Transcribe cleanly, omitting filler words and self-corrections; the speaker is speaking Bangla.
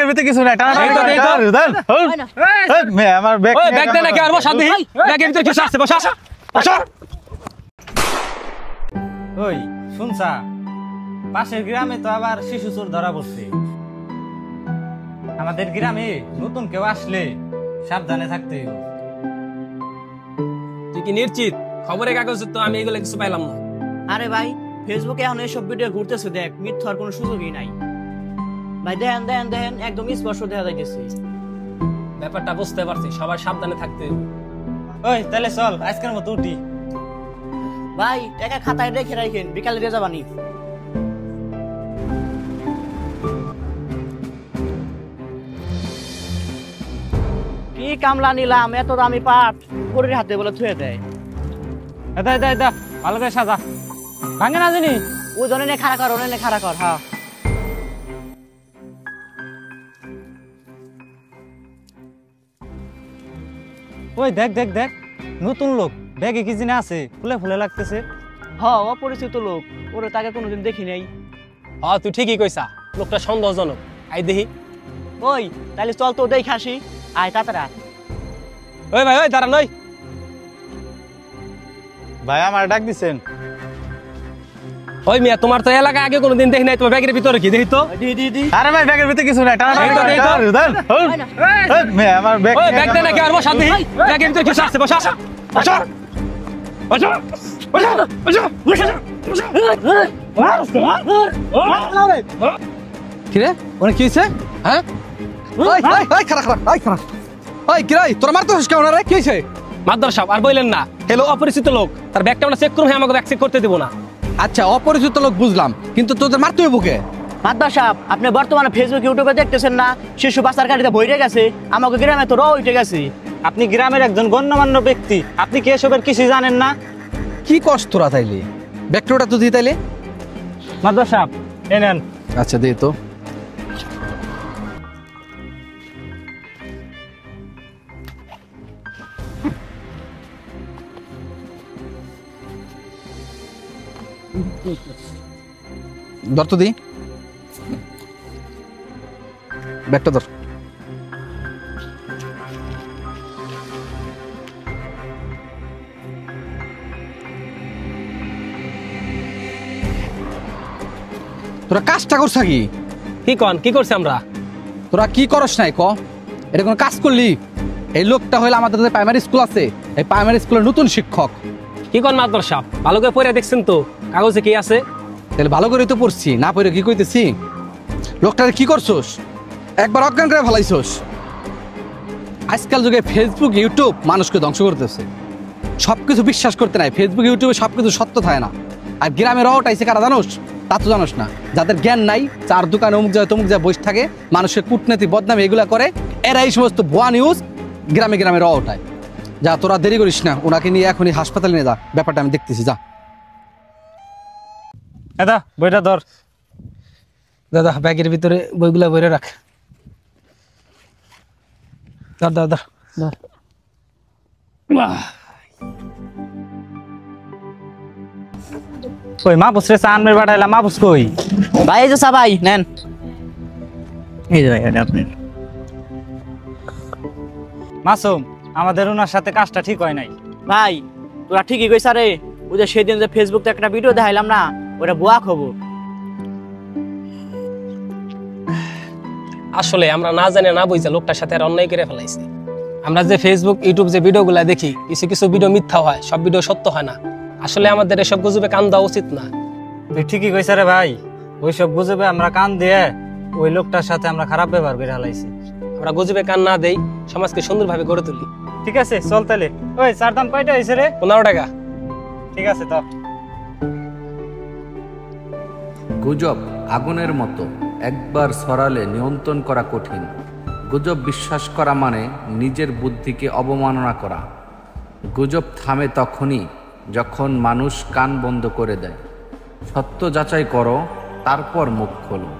ভিতরে কিছু নাই টানা আমার ব্যাগ ব্যাগ দে না কি আর বসা দি ব্যাগের ভিতরে কিছু আছে বসা বসা। ওই শুনছা পাশের গ্রামে তো আবার শিশু চোর ধরা পড়ছে। আমাদের গ্রামে নতুন কেউ আসলে সাবধানে থাকতে হবে। তুই কি নিশ্চিত? খবরের কাগজে তো আমি এগুলো কিছু পাইলাম না। আরে ভাই ফেসবুকে এখন এইসব ভিডিও ঘুরতেছে, দেখ মিথ্যার কোনো সুযোগই নাই ভাই। দেখেন দেখেন দেখেন একদম স্পষ্ট দেখা যাইতেছে। ব্যাপারটা বুঝতে পারছি, সবাই সাবধানে থাকতে হবে। ওই তাহলে চল আজকের মতো উঠি। ভাই টাকা খাতায় রেখে রাখেন, বিকালে রেজা বানি। কি কামলা নিলাম, এত দামি পাট পরের হাতে বলে থুয়ে দেয়। ভালো করে সাজা, ভাঙে না জানি। ও জনে খাড়া কর, ওনে খাড়া কর। হ্যাঁ ওই দেখ দেখ দেখ নতুন লোক, ব্যাগে কি জিনিস আছে, ফুলে ফুলে লাগতেছে। হ্যাঁ অপরিচিত লোক, ওরে তাকে কোনোদিন দেখি নাই। তুই ঠিকই কইছা, লোকটা সন্দেহজনক। আই দেখি। ওই তাহলে চল তো দেখে আসি, আয় তাড়াতাড়ি। ওই ভাই ওই দাঁড়ান। ওই ভাই আমার ডাক দিছেন? ওই মিয়া, তোমার তো এলাকা আগে কোনোদিন দেখি নাই, তোমার ব্যাগের ভিতরে কি দেখি তো। আরে ভাই ব্যাগের ভিতরে কিছু নাই টানা আমার ব্যাগ ওই ব্যাগ দে না কি আর বসা দি ব্যাগের ভিতরে কিছু আছে বসা বসা বসা বসা বসা। কি রে ওনে কি হইছে? হ্যাঁ ওই ওই ওই খারাপ খারাপ ওই খারাপ ওই কি রে তোর মারতে হস কেন রে? কি হইছে? মাদ্দার সাহেব আর বললেন না, হেলো অপরিচিত লোক, তার ব্যাগটা আমরা চেক করব, আমাকে ব্যাগ চেক করতে দেব না। আচ্ছা অপরিচিত লোক বুঝলাম, কিন্তু তোদের মারতে হইব কে? মাদ্দার সাহেব আপনি বর্তমানে ফেসবুক ইউটিউবে দেখতেছেন না, শিশু বাচ্চার গাড়িতে বইরে গেছে, আমাকে গ্রামে তো উঠে গেছে। আপনি গ্রামের একজন গণ্যমান্য ব্যক্তি, আপনি কি এসবের কিছু জানেন না? কি কষ্ট তোরা তাইলে? ব্যাগটা তো দি তাইলে। মাদ্দার সাহেব এ নেন। আচ্ছা দে তো। ধর তো দি ব্যাগটা ধর। তোরা কাজটা করছা কি? কি কন কি করছে আমরা? তোরা কি করস নাই ক? এটা কোনো কাজ করলি? এই লোকটা হইলে আমাদের যে প্রাইমারি স্কুল আছে, এই প্রাইমারি স্কুলের নতুন শিক্ষক। কি কন মাদ্দার সাহেব, ভালো করে পড়ে দেখছেন তো কাগজে কি আছে? তাহলে ভালো করে তো পড়ছি, না পড়ে কি কইতেছি? লোকটারে কি করছোস? একবার অজ্ঞান করে ফেলাইছোস। আজকাল যুগে ফেসবুক ইউটিউব মানুষকে ধ্বংস করতেছে। সবকিছু বিশ্বাস করতে নাই, ফেসবুক ইউটিউবে সবকিছু সত্য থাকে না। আর গ্রামের উঠাইছে কারা জানোস? তা তো জানোস না। যাদের জ্ঞান নাই, চার দোকানে অমুক যায় তমুক যায় বসে থাকে, মানুষের কূটনীতি বদনামি এগুলা করে, এরা এই সমস্ত ভুয়া নিউজ গ্রামে গ্রামে উঠায়। যা তোরা দেরি করিস না, ওনাকে নিয়ে এখনই হাসপাতালে নিয়ে যা, ব্যাপারটা আমি দেখতেছি। যা দাদা বইটা ধর। দাদা ব্যাগের ভিতরে বইগুলা ভরে রাখ। দাদা দাদা ওই মাহফুজ রে চানমের বাড়াইলা, মাহফুজ কই? ভাই এই যে সবাই নেন, এই যে ভাই এটা আপনি। মাসুম আমাদের ওনার সাথে কাজটা ঠিক হয় নাই। ভাই তোরা ঠিকই কইছ রে, ওই যে সেদিন যে ফেসবুকে একটা ভিডিও দেখাইলাম না, ওটা বুয়া খবর। আসলে আমরা না জানি না বুঝে লোকটার সাথে আর অন্যায় করে ফেলাইছি। আমরা যে ফেসবুক ইউটিউব যে ভিডিওগুলা দেখি, কিছু কিছু ভিডিও মিথ্যা হয়, সব ভিডিও সত্য হয় না। আসলে আমাদের এসব গুজবে কান দেওয়া উচিত না। তুই ঠিকই কইছ রে ভাই, ওইসব গুজবে আমরা কান দিয়ে ওই লোকটার সাথে আমরা খারাপ ব্যবহার করে ফেলাইছি। আমরা গুজবে কান না দেই, সমাজকে সুন্দরভাবে গড়ে তুলি। ঠিক আছে চল তাহলে। ওই চার দাম কয়টা হয়েছে রে? 15 টাকা। ঠিক আছে তো। গুজব আগুনের মতো, একবার ছড়ালে নিয়ন্ত্রণ করা কঠিন। গুজব বিশ্বাস করা মানে নিজের বুদ্ধিকে অবমাননা করা। গুজব থামে তখনই যখন মানুষ কান বন্ধ করে দেয়। সত্য যাচাই করো, তারপর মুখ খোলো।